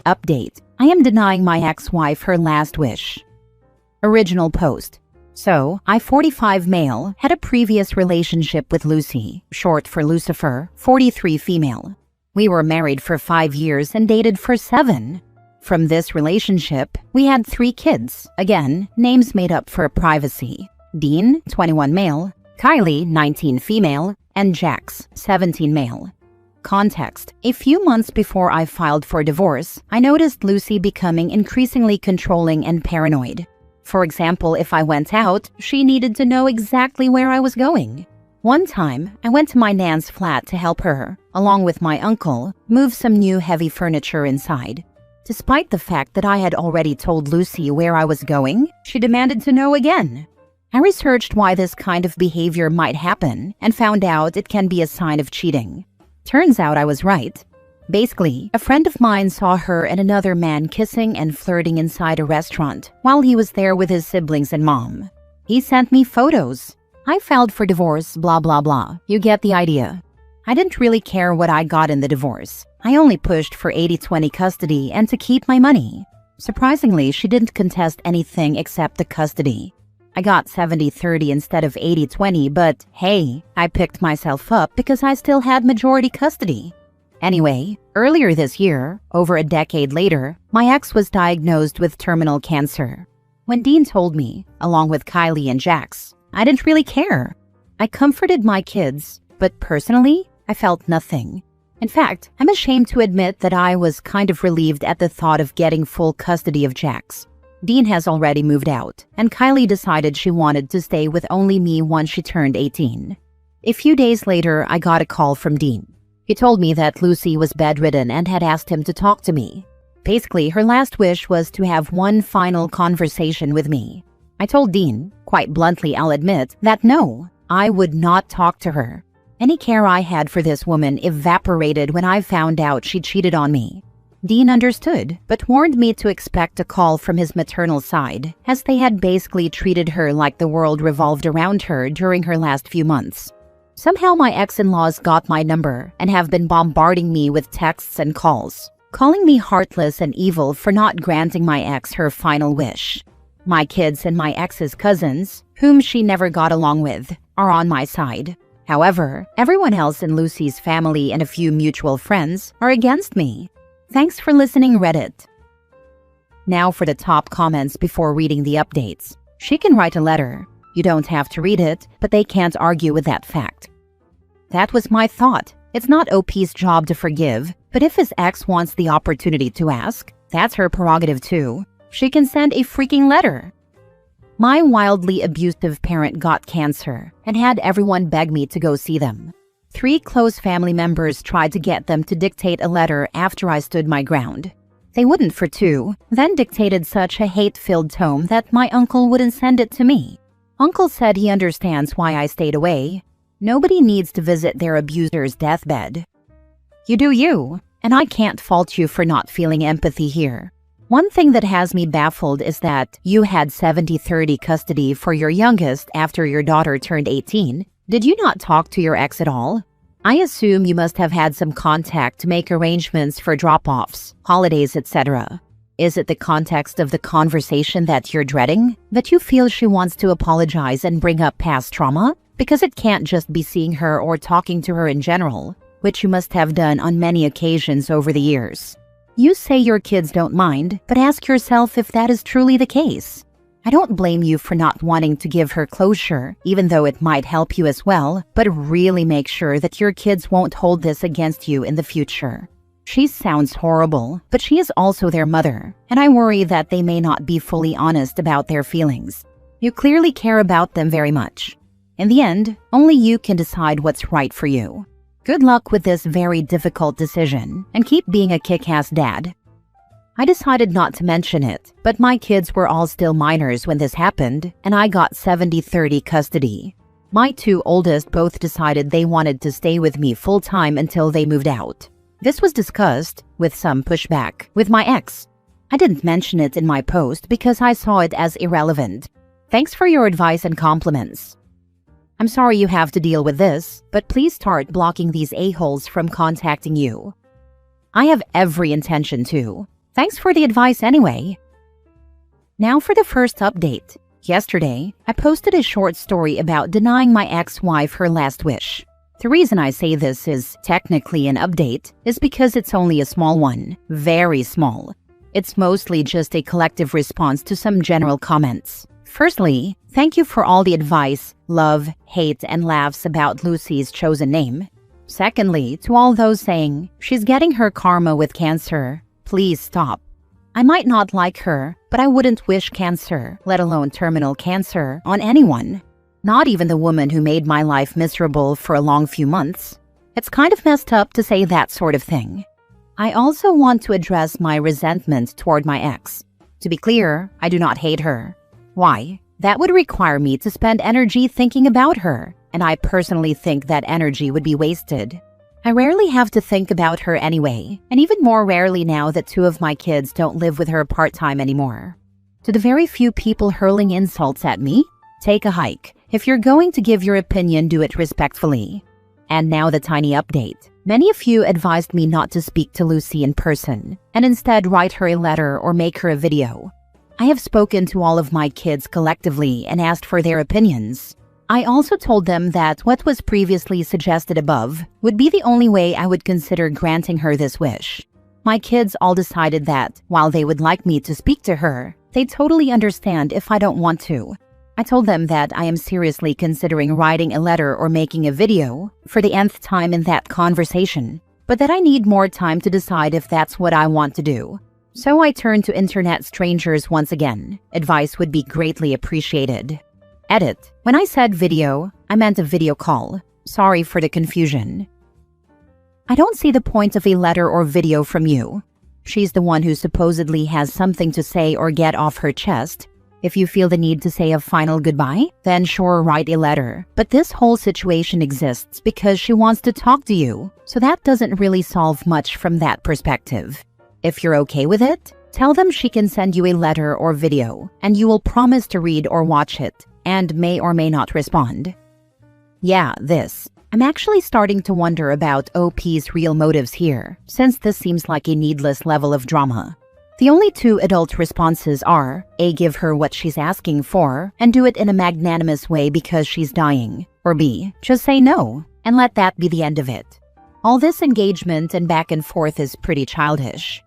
Update. I am denying my ex-wife her last wish. Original post. So, I, 45 male, had a previous relationship with Lucy, short for Lucifer, 43 female. We were married for 5 years and dated for 7. From this relationship, we had 3 kids, again, names made up for privacy. Dean, 21 male, Kylie, 19 female, and Jax, 17 male. Context. A few months before I filed for divorce, I noticed Lucy becoming increasingly controlling and paranoid. For example, if I went out, she needed to know exactly where I was going. One time, I went to my nan's flat to help her, along with my uncle, move some new heavy furniture inside. Despite the fact that I had already told Lucy where I was going, she demanded to know again. I researched why this kind of behavior might happen and found out it can be a sign of cheating. Turns out I was right. Basically, a friend of mine saw her and another man kissing and flirting inside a restaurant while he was there with his siblings and mom. He sent me photos. I filed for divorce, blah blah blah. You get the idea. I didn't really care what I got in the divorce. I only pushed for 80-20 custody and to keep my money. Surprisingly, she didn't contest anything except the custody. I got 70-30 instead of 80-20, but hey, I picked myself up because I still had majority custody. Anyway, earlier this year, over a decade later, my ex was diagnosed with terminal cancer. When Dean told me, along with Kylie and Jax, I didn't really care. I comforted my kids, but personally, I felt nothing. In fact, I'm ashamed to admit that I was kind of relieved at the thought of getting full custody of Jax. Dean has already moved out, and Kylie decided she wanted to stay with only me once she turned 18. A few days later, I got a call from Dean. He told me that Lucy was bedridden and had asked him to talk to me. Basically, her last wish was to have one final conversation with me. I told Dean, quite bluntly I'll admit, that no, I would not talk to her. Any care I had for this woman evaporated when I found out she cheated on me. Dean understood, but warned me to expect a call from his maternal side, as they had basically treated her like the world revolved around her during her last few months. Somehow my ex-in-laws got my number and have been bombarding me with texts and calls, calling me heartless and evil for not granting my ex her final wish. My kids and my ex's cousins, whom she never got along with, are on my side. However, everyone else in Lucy's family and a few mutual friends are against me. Thanks for listening, Reddit. Now for the top comments before reading the updates. She can write a letter. You don't have to read it, but they can't argue with that fact. That was my thought. It's not OP's job to forgive, but if his ex wants the opportunity to ask, that's her prerogative too. She can send a freaking letter. My wildly abusive parent got cancer and had everyone beg me to go see them. 3 close family members tried to get them to dictate a letter after I stood my ground. They wouldn't for 2, then dictated such a hate-filled tome that my uncle wouldn't send it to me. Uncle said he understands why I stayed away. Nobody needs to visit their abuser's deathbed. You do you, and I can't fault you for not feeling empathy here. One thing that has me baffled is that you had 70-30 custody for your youngest after your daughter turned 18. Did you not talk to your ex at all? I assume you must have had some contact to make arrangements for drop-offs, holidays, etc. Is it the context of the conversation that you're dreading? That you feel she wants to apologize and bring up past trauma? Because it can't just be seeing her or talking to her in general, which you must have done on many occasions over the years. You say your kids don't mind, but ask yourself if that is truly the case. I don't blame you for not wanting to give her closure, even though it might help you as well, but really make sure that your kids won't hold this against you in the future. She sounds horrible, but she is also their mother, and I worry that they may not be fully honest about their feelings. You clearly care about them very much. In the end, only you can decide what's right for you. Good luck with this very difficult decision, and keep being a kick-ass dad. I decided not to mention it, but my kids were all still minors when this happened, and I got 70-30 custody. My 2 oldest both decided they wanted to stay with me full-time until they moved out. This was discussed, with some pushback, with my ex. I didn't mention it in my post because I saw it as irrelevant. Thanks for your advice and compliments. I'm sorry you have to deal with this, but please start blocking these a-holes from contacting you. I have every intention to. Thanks for the advice anyway. Now for the first update. Yesterday, I posted a short story about denying my ex-wife her last wish. The reason I say this is technically an update is because it's only a small one, very small. It's mostly just a collective response to some general comments. Firstly, thank you for all the advice, love, hate, and laughs about Lucy's chosen name. Secondly, to all those saying, she's getting her karma with cancer, please stop. I might not like her, but I wouldn't wish cancer, let alone terminal cancer, on anyone. Not even the woman who made my life miserable for a long few months. It's kind of messed up to say that sort of thing. I also want to address my resentment toward my ex. To be clear, I do not hate her. Why? That would require me to spend energy thinking about her, and I personally think that energy would be wasted. I rarely have to think about her anyway, and even more rarely now that 2 of my kids don't live with her part-time anymore. To the very few people hurling insults at me, take a hike. If you're going to give your opinion, do it respectfully. And now the tiny update. Many of you advised me not to speak to Lucy in person, and instead write her a letter or make her a video. I have spoken to all of my kids collectively and asked for their opinions. I also told them that what was previously suggested above would be the only way I would consider granting her this wish. My kids all decided that, while they would like me to speak to her, they totally understand if I don't want to. I told them that I am seriously considering writing a letter or making a video for the nth time in that conversation, but that I need more time to decide if that's what I want to do. So I turned to internet strangers once again. Advice would be greatly appreciated. Edit. When I said video, I meant a video call. Sorry for the confusion. I don't see the point of a letter or video from you. She's the one who supposedly has something to say or get off her chest. If you feel the need to say a final goodbye, then sure, write a letter. But this whole situation exists because she wants to talk to you, so that doesn't really solve much from that perspective. If you're okay with it, tell them she can send you a letter or video, and you will promise to read or watch it, and may or may not respond. Yeah, this. I'm actually starting to wonder about OP's real motives here, since this seems like a needless level of drama. The only 2 adult responses are, A, give her what she's asking for, and do it in a magnanimous way because she's dying, or B, just say no, and let that be the end of it. All this engagement and back and forth is pretty childish.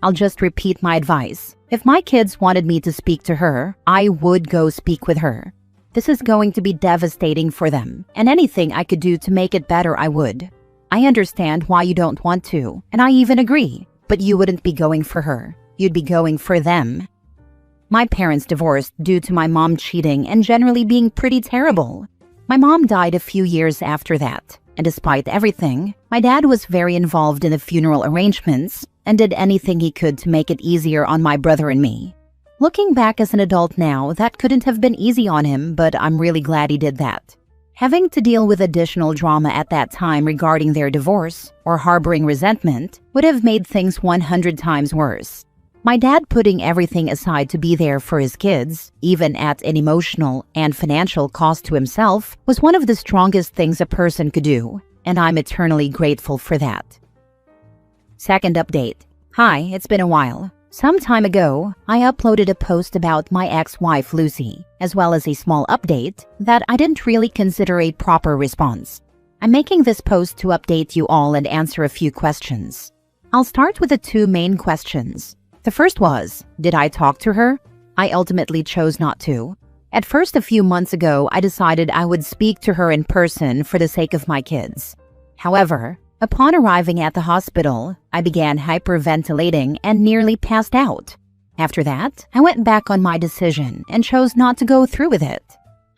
I'll just repeat my advice. If my kids wanted me to speak to her, I would go speak with her. This is going to be devastating for them, and anything I could do to make it better, I would. I understand why you don't want to, and I even agree. But you wouldn't be going for her. You'd be going for them. My parents divorced due to my mom cheating and generally being pretty terrible. My mom died a few years after that, and despite everything, my dad was very involved in the funeral arrangements and did anything he could to make it easier on my brother and me. Looking back as an adult now, that couldn't have been easy on him, but I'm really glad he did that. Having to deal with additional drama at that time regarding their divorce or harboring resentment would have made things 100 times worse. My dad putting everything aside to be there for his kids, even at an emotional and financial cost to himself, was one of the strongest things a person could do, and I'm eternally grateful for that. Second update. Hi, it's been a while. Some time ago, I uploaded a post about my ex-wife Lucy, as well as a small update that I didn't really consider a proper response. I'm making this post to update you all and answer a few questions. I'll start with the 2 main questions. The first was, did I talk to her? I ultimately chose not to. At first, a few months ago, I decided I would speak to her in person for the sake of my kids. However, upon arriving at the hospital, I began hyperventilating and nearly passed out. After that, I went back on my decision and chose not to go through with it.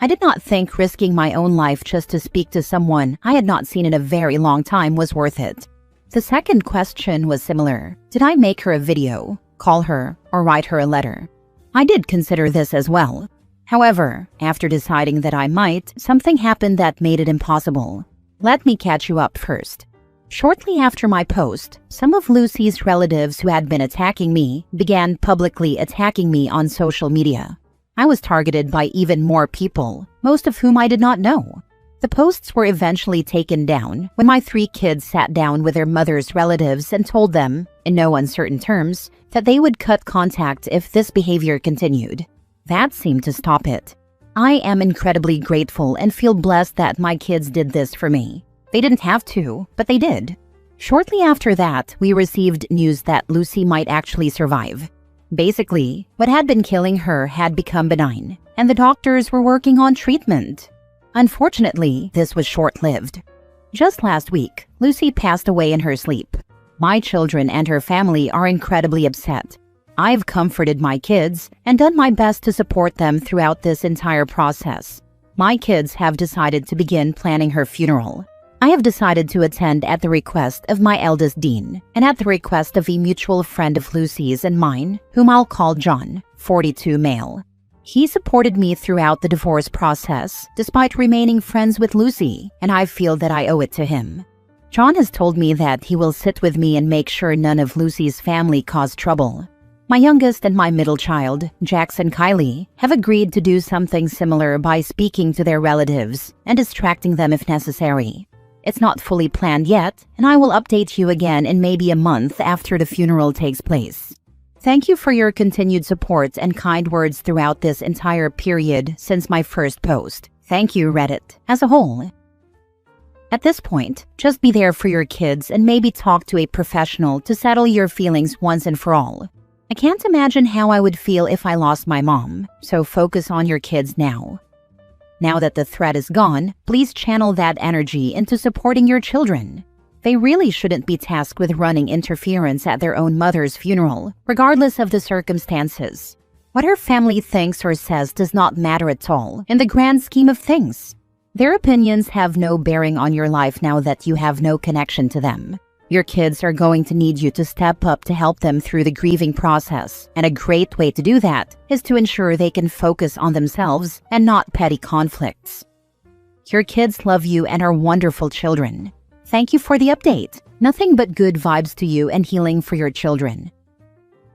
I did not think risking my own life just to speak to someone I had not seen in a very long time was worth it. The second question was similar. Did I make her a video, call her, or write her a letter? I did consider this as well. However, after deciding that I might, something happened that made it impossible. Let me catch you up first. Shortly after my post, some of Lucy's relatives who had been attacking me began publicly attacking me on social media. I was targeted by even more people, most of whom I did not know. The posts were eventually taken down when my 3 kids sat down with their mother's relatives and told them, in no uncertain terms, that they would cut contact if this behavior continued. That seemed to stop it. I am incredibly grateful and feel blessed that my kids did this for me. They didn't have to, but they did. Shortly after that, we received news that Lucy might actually survive. Basically, what had been killing her had become benign, and the doctors were working on treatment. Unfortunately, this was short-lived. Just last week, Lucy passed away in her sleep. My children and her family are incredibly upset. I've comforted my kids and done my best to support them throughout this entire process. My kids have decided to begin planning her funeral. I have decided to attend at the request of my eldest Dean and at the request of a mutual friend of Lucy's and mine, whom I'll call John, 42 male. He supported me throughout the divorce process, despite remaining friends with Lucy, and I feel that I owe it to him. John has told me that he will sit with me and make sure none of Lucy's family cause trouble. My youngest and my middle child, Jax and Kylie, have agreed to do something similar by speaking to their relatives and distracting them if necessary. It's not fully planned yet, and I will update you again in maybe a month after the funeral takes place. Thank you for your continued support and kind words throughout this entire period since my first post. Thank you, Reddit, as a whole. At this point, just be there for your kids and maybe talk to a professional to settle your feelings once and for all. I can't imagine how I would feel if I lost my mom, so focus on your kids now. Now that the threat is gone, please channel that energy into supporting your children. They really shouldn't be tasked with running interference at their own mother's funeral, regardless of the circumstances. What her family thinks or says does not matter at all in the grand scheme of things. Their opinions have no bearing on your life now that you have no connection to them. Your kids are going to need you to step up to help them through the grieving process, and a great way to do that is to ensure they can focus on themselves and not petty conflicts. Your kids love you and are wonderful children. Thank you for the update. Nothing but good vibes to you and healing for your children.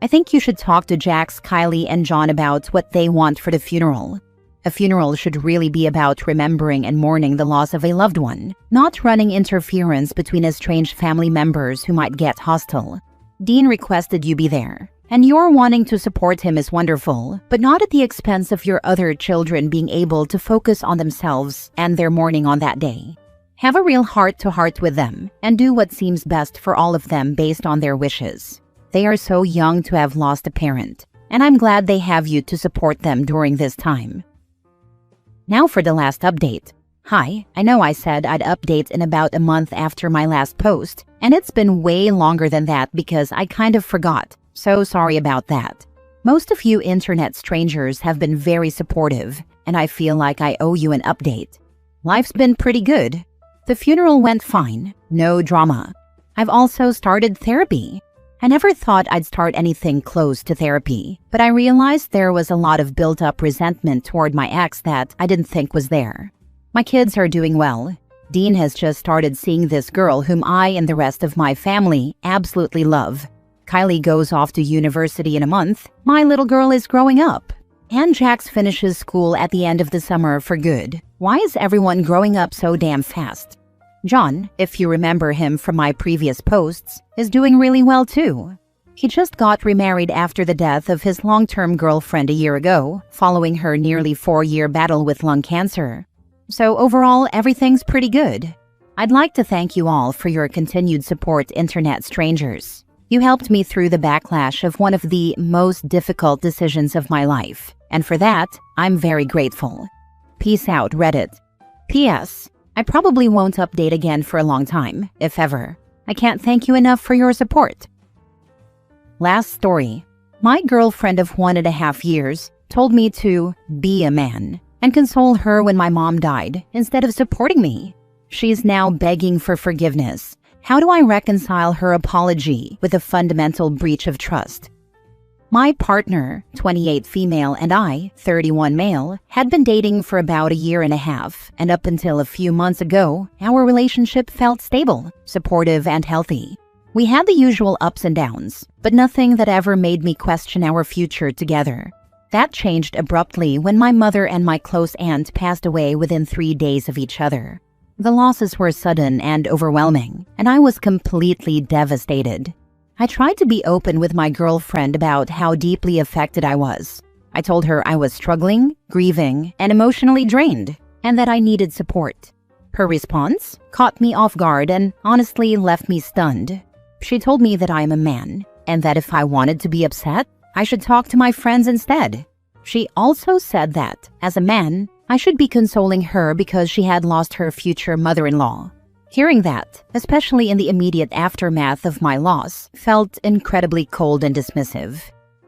I think you should talk to Jax, Kylie, and John about what they want for the funeral. A funeral should really be about remembering and mourning the loss of a loved one, not running interference between estranged family members who might get hostile. Dean requested you be there, and your wanting to support him is wonderful, but not at the expense of your other children being able to focus on themselves and their mourning on that day. Have a real heart-to-heart with them and do what seems best for all of them based on their wishes. They are so young to have lost a parent, and I'm glad they have you to support them during this time. Now for the last update. Hi, I know I said I'd update in about a month after my last post, and it's been way longer than that because I kind of forgot, so sorry about that. Most of you internet strangers have been very supportive, and I feel like I owe you an update. Life's been pretty good. The funeral went fine, no drama. I've also started therapy. I never thought I'd start anything close to therapy, but I realized there was a lot of built-up resentment toward my ex that I didn't think was there. My kids are doing well. Dean has just started seeing this girl whom I and the rest of my family absolutely love. Kylie goes off to university in a month. My little girl is growing up. And Jax finishes school at the end of the summer for good. Why is everyone growing up so damn fast? John, if you remember him from my previous posts, is doing really well too. He just got remarried after the death of his long-term girlfriend a year ago, following her nearly 4-year battle with lung cancer. So overall, everything's pretty good. I'd like to thank you all for your continued support, internet strangers. You helped me through the backlash of one of the most difficult decisions of my life, and for that, I'm very grateful. Peace out, Reddit. P.S. I probably won't update again for a long time, if ever. I can't thank you enough for your support. Last story. My girlfriend of 1.5 years told me to be a man and console her when my mom died instead of supporting me. She's now begging for forgiveness. How do I reconcile her apology with a fundamental breach of trust? My partner, 28 female, and I, 31 male, had been dating for about 1.5 years, and up until a few months ago, our relationship felt stable, supportive, and healthy. We had the usual ups and downs, but nothing that ever made me question our future together. That changed abruptly when my mother and my close aunt passed away within 3 days of each other. The losses were sudden and overwhelming, and I was completely devastated. I tried to be open with my girlfriend about how deeply affected I was. I told her I was struggling, grieving, and emotionally drained, and that I needed support. Her response caught me off guard and honestly left me stunned. She told me that I am a man, and that if I wanted to be upset, I should talk to my friends instead. She also said that, as a man, I should be consoling her because she had lost her future mother-in-law. Hearing that, especially in the immediate aftermath of my loss, felt incredibly cold and dismissive.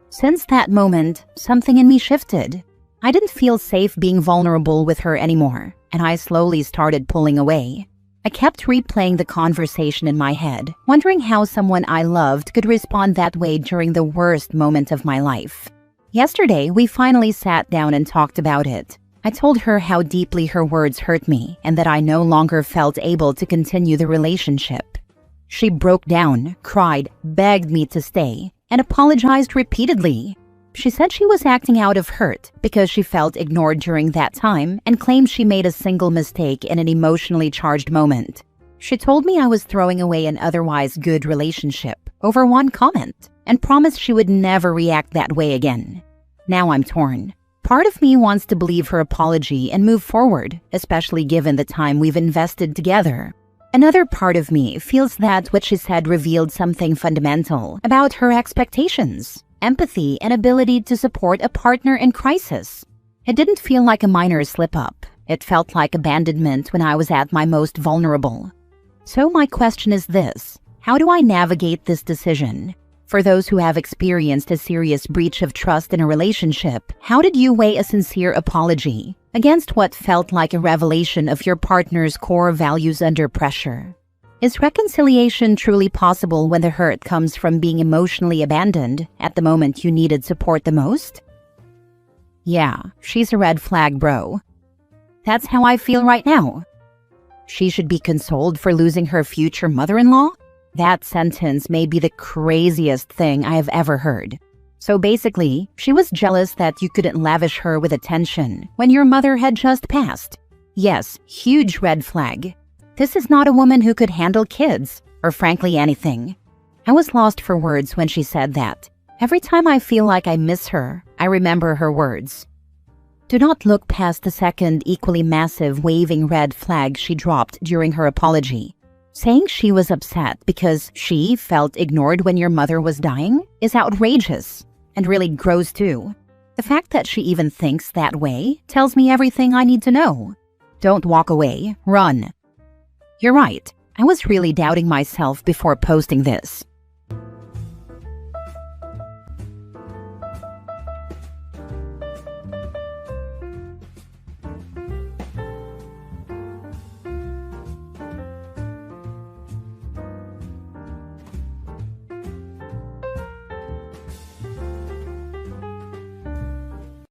Since that moment, something in me shifted. I didn't feel safe being vulnerable with her anymore, and I slowly started pulling away. I kept replaying the conversation in my head, wondering how someone I loved could respond that way during the worst moment of my life. Yesterday, we finally sat down and talked about it. I told her how deeply her words hurt me and that I no longer felt able to continue the relationship. She broke down, cried, begged me to stay, and apologized repeatedly. She said she was acting out of hurt because she felt ignored during that time and claimed she made a single mistake in an emotionally charged moment. She told me I was throwing away an otherwise good relationship over one comment and promised she would never react that way again. Now I'm torn. Part of me wants to believe her apology and move forward, especially given the time we've invested together. Another part of me feels that what she said revealed something fundamental about her expectations, empathy, and ability to support a partner in crisis. It didn't feel like a minor slip-up. It felt like abandonment when I was at my most vulnerable. So my question is this: how do I navigate this decision? For those who have experienced a serious breach of trust in a relationship, how did you weigh a sincere apology against what felt like a revelation of your partner's core values under pressure? Is reconciliation truly possible when the hurt comes from being emotionally abandoned at the moment you needed support the most? Yeah, she's a red flag, bro. That's how I feel right now. She should be consoled for losing her future mother-in-law? That sentence may be the craziest thing I have ever heard. So basically, she was jealous that you couldn't lavish her with attention when your mother had just passed. Yes, huge red flag. This is not a woman who could handle kids, or frankly anything. I was lost for words when she said that. Every time I feel like I miss her, I remember her words. Do not look past the second equally massive waving red flag she dropped during her apology. Saying she was upset because she felt ignored when your mother was dying is outrageous, and really gross too. The fact that she even thinks that way tells me everything I need to know. Don't walk away, run. You're right, I was really doubting myself before posting this.